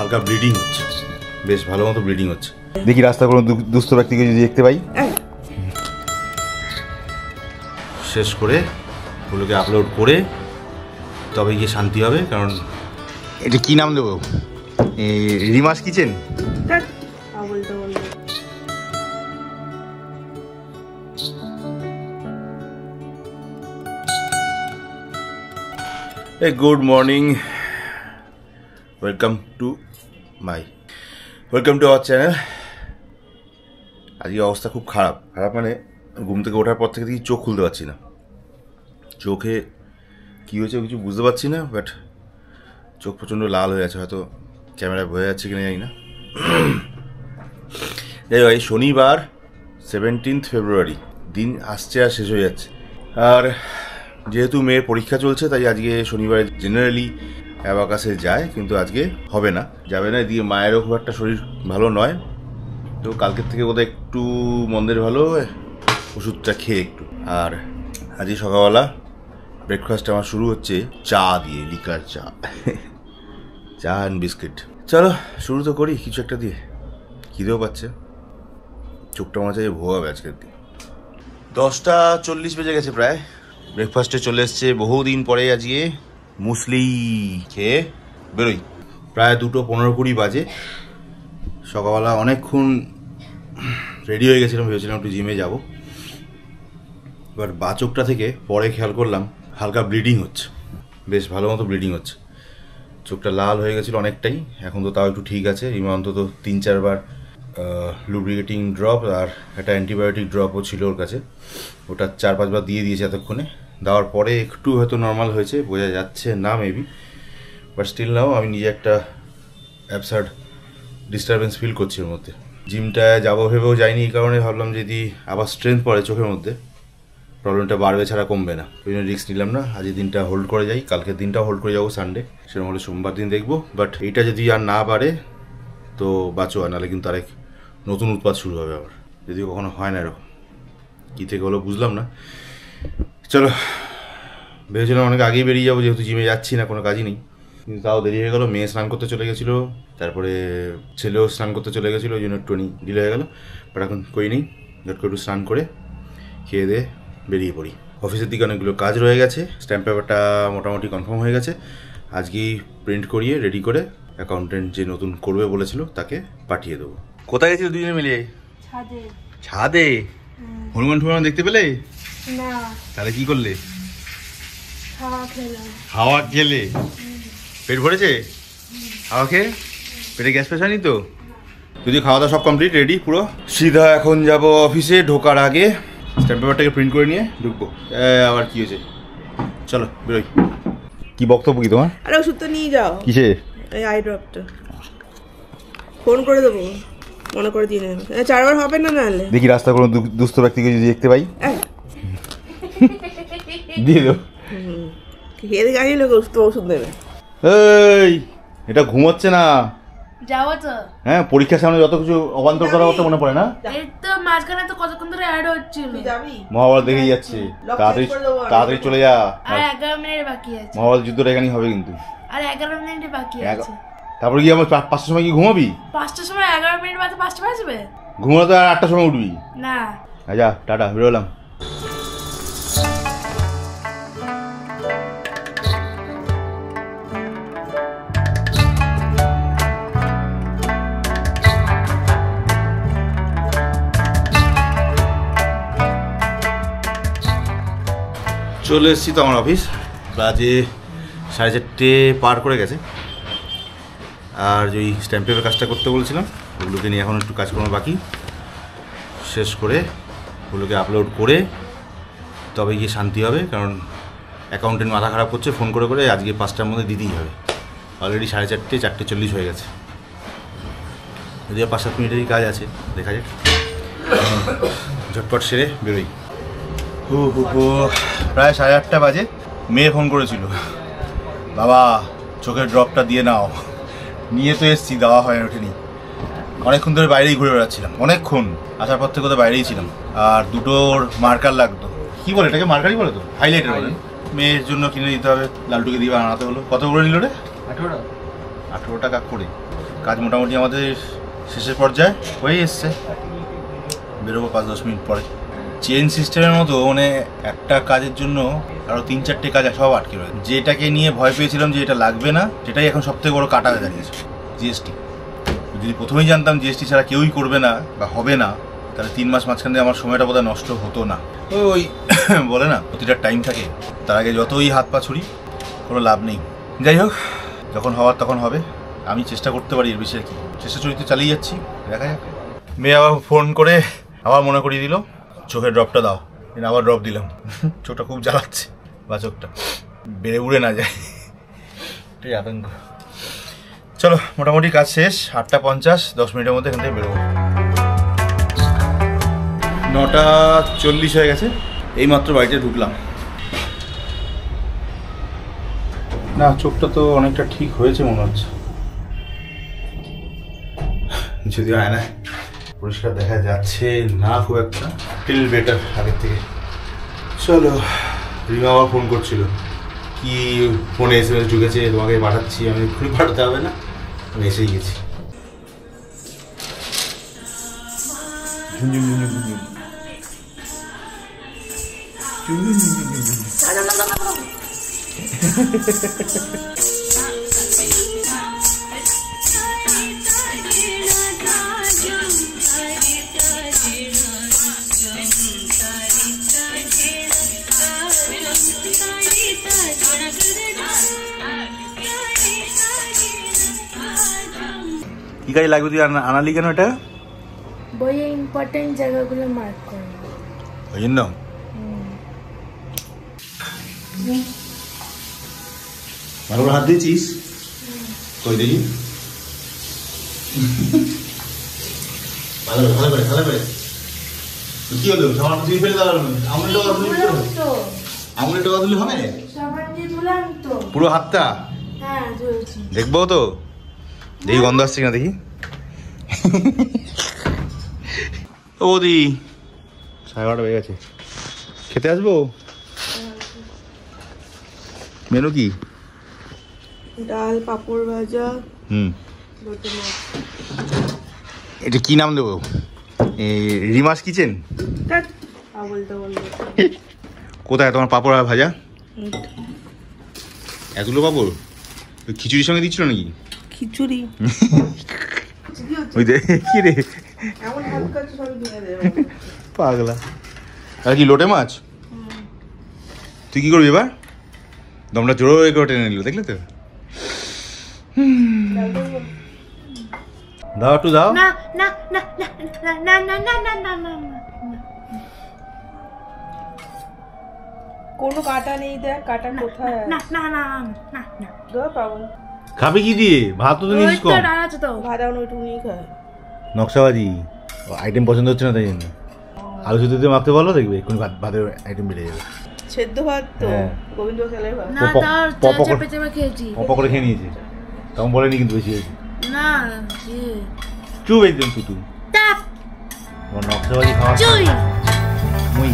হালকা ব্লিডিং হচ্ছে, বেশ ভালো মতো ব্লিডিং হচ্ছে। দেখি রাস্তা কোনো দুস্থ ব্যক্তিকে যদি দেখতে পাই, শেষ করে ওগুলোকে আপলোড করে তবে গিয়ে শান্তি হবে। কারণ এটা কি নাম দেবো, Rima's kitchen. Good morning, welcome to our channel. আজকে অবস্থা খুব খারাপ মানে ঘুম থেকে ওঠার পর থেকে দেখি চোখ খুলতে পারছি না। চোখে কী হয়েছে কিছু বুঝতে পারছি না, বাট চোখ প্রচণ্ড লাল হয়ে আছে, হয়তো ক্যামেরায় বোঝা যাচ্ছে কিনা জানি না। যাই হোক, শনিবার 17 ফেব্রুয়ারি, দিন আসছে আর শেষ হয়ে যাচ্ছে। আর যেহেতু মেয়ের পরীক্ষা চলছে তাই আজকে শনিবারে জেনারেলি অ্যাবাকাসে যায়, কিন্তু আজকে হবে না, যাবে না। এদিকে মায়েরও খুব একটা শরীর ভালো নয়, তো কালকের থেকে বোধহয় একটু মন্দের ভালো, ওষুধটা খেয়ে একটু। আর আজকে সকালবেলা ব্রেকফাস্ট আমার শুরু হচ্ছে চা দিয়ে, লিকার চা, চা অ্যান্ড বিস্কিট। চলো শুরু তো করি কিছু একটা দিয়ে, খিদেও পাচ্ছে, চোখটা মনে হচ্ছে ভোগাবে আজকের দিন। 10:40 বেজে গেছে প্রায়। ব্রেকফাস্টে চলে এসছে বহুদিন পরে আজকে মুসলি, খেয়ে বেরোই। প্রায় 2:15-20 বাজে। সকালবেলা অনেকক্ষণ রেডি হয়ে গেছিলাম, ভেবেছিলাম একটু জিমে যাব। এবার বাচকটা থেকে পরে খেয়াল করলাম হালকা ব্লিডিং হচ্ছে, বেশ ভালো মতো ব্লিডিং হচ্ছে। চোখটা লাল হয়ে গেছিলো অনেকটাই, এখন তো তাও একটু ঠিক আছে। ইমা অন্তত 3-4 বার লুব্রিকেটিং ড্রপ আর একটা অ্যান্টিবায়োটিক ড্রপও ছিল ওর কাছে, ওটা 4-5 বার দিয়ে দিয়েছে এতক্ষণে। দেওয়ার পরে একটু হয়তো নর্মাল হয়েছে, বোঝা যাচ্ছে না মেবি, বাট স্টিল নাও আমি নিজে একটা অ্যাবসার্ড ডিস্টারবেন্স ফিল করছি ওর মধ্যে। জিমটায় যাবো ভেবেও যাইনি, এই কারণে ভাবলাম যদি আবার স্ট্রেংথ পড়ে চোখের মধ্যে প্রবলেমটা বাড়বে ছাড়া কমবে না, ওই জন্য রিস্ক নিলাম না। আজকের দিনটা হোল্ড করে যাই, কালকের দিনটাও হোল্ড করে যাবো সানডে, সেরকম হলে সোমবার দিন দেখবো। বাট এইটা যদি আর না বাড়ে তো বাঁচো, আর নাহলে কিন্তু আরেক নতুন উৎপাত শুরু হবে আবার, যদিও কখনো হয় না এরকম। কী থেকে হলো বুঝলাম না। চলো, ভেবেছিলাম অনেক আগেই বেরিয়ে যাবো, যেহেতু জিমে যাচ্ছি না, কোনো কাজই নেই, কিন্তু তাও দেরি হয়ে গেলো। মেয়ে স্নান করতে চলে গেছিলো, তারপরে ছেলেও স্নান করতে চলে গেছিলো, ওই জন্য একটু ডিলে হয়ে গেলো। বাট এখন করিনি, ঝট করে একটু স্নান করে খেয়ে দিয়ে বেরিয়ে পড়ি। অফিসের দিকে অনেকগুলো কাজ রয়ে গেছে। স্ট্যাম্প পেপারটা মোটামুটি কনফার্ম হয়ে গেছে, আজকেই প্রিন্ট করিয়ে রেডি করে অ্যাকাউন্টেন্ট যে নতুন করবে বলেছিল তাকে পাঠিয়ে দেবো। কোথায় গেছিল দুজনে মিলে? ছাদে। ছাদে? হনুমান টনুমান দেখতে পেলে না? তাহলে কি করলে? হাওয়া খেলে? পেট ভরেছে হাওয়া খেয়ে? পেটে গ্যাস ফ্যাস হয়নি তো? যদি খাওয়া দাওয়া সব কমপ্লিট রেডি পুরো, সিধা এখন যাব অফিসে। ঢোকার আগে স্ট্যাম্প পেপারটাকে প্রিন্ট করে নিয়ে ঢুকবো। আবার কি হয়েছে, চলো বেরোই। কি বক্তব্য কি তোমার? আরে ওষুধ তো নিয়ে যাও। কিসে? এই আই ড্রপটা ফোন করে দেবো, মনে করে দিয়ে নেবে। 4 বার হবে না, নাহলে দেখি রাস্তা কোনো দুস্থ ব্যক্তিকে যদি দেখতে পাই দিয়ে দেবো। খেয়ে গাড়ি লোক ওষুধ দেবে। এই এটা ঘুমোচ্ছে না? যাবো তো। হ্যাঁ, পরীক্ষার সামনে যত কিছু অবান্তর করা করতে মনে পড়ে না? এই তো মাঝখানে তো কতক্ষণ ধরে অ্যাড হচ্ছিল। মহাভারত দেখেই যাচ্ছে, তাড়াতাড়ি চলে যা। আর 11 মিনিট বাকি আছে। মহাভারত যুদ্ধটা এখানেই হবে কিন্তু। আর 11 মিনিট বাকি আছে। তারপরে কি আমার 5টার সময় কি ঘুমাবি? 5টার সময় 11 মিনিট বাদে 5টা বাজবে? ঘুমানো তো আর 8টার সময় উঠবি না। যা, টাটা, বেরোলাম। চলে এসেছি তো আমার অফিস, বাজে 4:30 পার করে গেছে। আর ওই স্ট্যাম্প পেপার কাজটা করতে বলছিলাম, ওগুলোকে নিয়ে এখন একটু কাজকর্ম বাকি, শেষ করে ওগুলোকে আপলোড করে তবে গিয়ে শান্তি হবে। কারণ অ্যাকাউন্টেন্ট মাথা খারাপ করছে ফোন করে করে, আজকে 5টার মধ্যে দিতেই হবে। অলরেডি 4:30, 4:40 হয়ে গেছে। যদিও 5-7 মিনিটেরই কাজ আছে, দেখা যাক। ঝটপট সেরে বেরোই। প্রায় 8:30 বাজে। মেয়ে ফোন করেছিল, বাবা চোখের ড্রপটা দিয়ে নাও। নিয়ে তো এসছি, দেওয়া হয় ওঠেনি। অনেকক্ষণ ধরে বাইরেই ঘুরে বেড়াচ্ছিলাম, অনেকক্ষণ আসার পর থেকে তো বাইরেই ছিলাম। আর দুটোর মার্কার লাগতো, কি বলে এটাকে, মার্কারই বলে তো, হাইলাইটার বলেন। মেয়ের জন্য কিনে দিতে হবে, লালটুকে দিয়ে আনাতে হলো। কত করে নিল রে? 18 টাকা করে। কাজ মোটামুটি আমাদের শেষের পর্যায়ে হয়ে এসছে, বেরোবো 5-10 মিনিট পরে। চেন সিস্টেমের মতো মানে একটা কাজের জন্য আরও 3-4টে কাজ সব আটকে রয়েছে। যেটাকে নিয়ে ভয় পেয়েছিলাম যে এটা লাগবে না, সেটাই এখন সবথেকে বড় কাটা হয়ে দাঁড়িয়েছে, জিএসটি। যদি প্রথমেই জানতাম জিএসটি ছাড়া কেউই করবে না বা হবে না, তাহলে 3 মাস মাঝখানে আমার সময়টা বোধহয় নষ্ট হতো না। ওই বলে না প্রতিটা টাইম থাকে, তার আগে যতই হাত পা ছুরি কোনো লাভ নেই। যাই হোক, যখন হওয়ার তখন হবে। আমি চেষ্টা করতে পারি, এর বিষয়ে কি চেষ্টা চরিত্র চালিয়ে যাচ্ছি, দেখা যাক। মেয়ে আবার ফোন করে আবার মনে করিয়ে দিল চোখের ড্রপটা দাও, আবার ড্রপ দিলাম। চোখটা খুব জ্বালাচ্ছে, বা চোখটা বেড়ে উড়ে না যায়, এটাই আতঙ্ক। চলো, মোটামুটি কাজ শেষ। 8:50, 10 মিনিটের মধ্যে এখান থেকে বেরোবো। 9:40 হয়ে গেছে, এইমাত্র বাড়িতে ঢুকলাম। না, চোখটা তো অনেকটা ঠিক হয়েছে মনে হচ্ছে, যদি আয়নায় পরিষ্কার দেখা যাচ্ছে না খুব একটা, টিল বেটার আগের থেকে। চলো, রিমা আবার ফোন করছিল, কি ফোনে SMS ঢুকেছে, তোমাকে পাঠাচ্ছি। আমি এক্ষুনি পাঠাতে হবে না, আমি এসেই গেছি। কি কাজে লাগবে তুই আনালি কেন এটা? বইয়ে ইম্পর্টেন্ট জায়গাগুলো মার্ক করো, ওই জন্য। ভালো করে হাত দিয়েছিস? কই দেখি, ভালো করে ভালো করে ভালো করে। কি হলো, সামান তুই ফেলে দেওয়ার আঙুল টাকা দিলে আঙুলের টাকা দিলে হবে? সাবান দিয়ে ধুলাম তো পুরো হাতটা। হ্যাঁ ধুয়েছি। দেখবো তো, দেখি গন্ধ আসছে কিনা দেখি। ও দি 11:30 হয়ে গেছে, খেতে আসবো? মেনু কি? ডাল, পাঁপড় ভাজা, লোটে মাছ। এটা কি নাম দেবো? রিমাস কিচেন? কোথায় তোমার পাঁপড় আর ভাজা? এতগুলো পাঁপড় খিচুড়ির সঙ্গে দিচ্ছিল নাকি? খিচুড়ি ওই দে কি রে, এমন হাত কাছে সব দিয়ে দেবে পাগলা। আর কি লোটে মাছ? তুই কি করবি এবার? দমটা জোরে করে টেনে নিল, দেখলে তো। দাও একটু দাও। না না না না না না না না না না না, কোনো কাটা নেই, দেখ কাটা কোথায়। না না না না না দাও পাবো। খাবে কি দিয়ে? ভাত তো নিস কম। ডাল আছে তো, ভাত এখন ওইটুকু নিয়ে খায়। নকশাবাজি আইটেম পছন্দ হচ্ছে না, তাই জন্য আলু সুতো দিয়ে মাখতে বলো, দেখবে এক্ষুনি ভাতের আইটেম বেড়ে যাবে। সেদ্ধ ভাত তো, হ্যাঁ। গোবিন্দ চালের ভাত। না তার চেপে চেপে খেয়েছি, পপা করে খেয়ে নিয়েছি, তখন বলেনি কিন্তু বেশি হয়েছে। না চুপ একদম তুই টাপ নকশাবাজি খাওয়া চুই মুই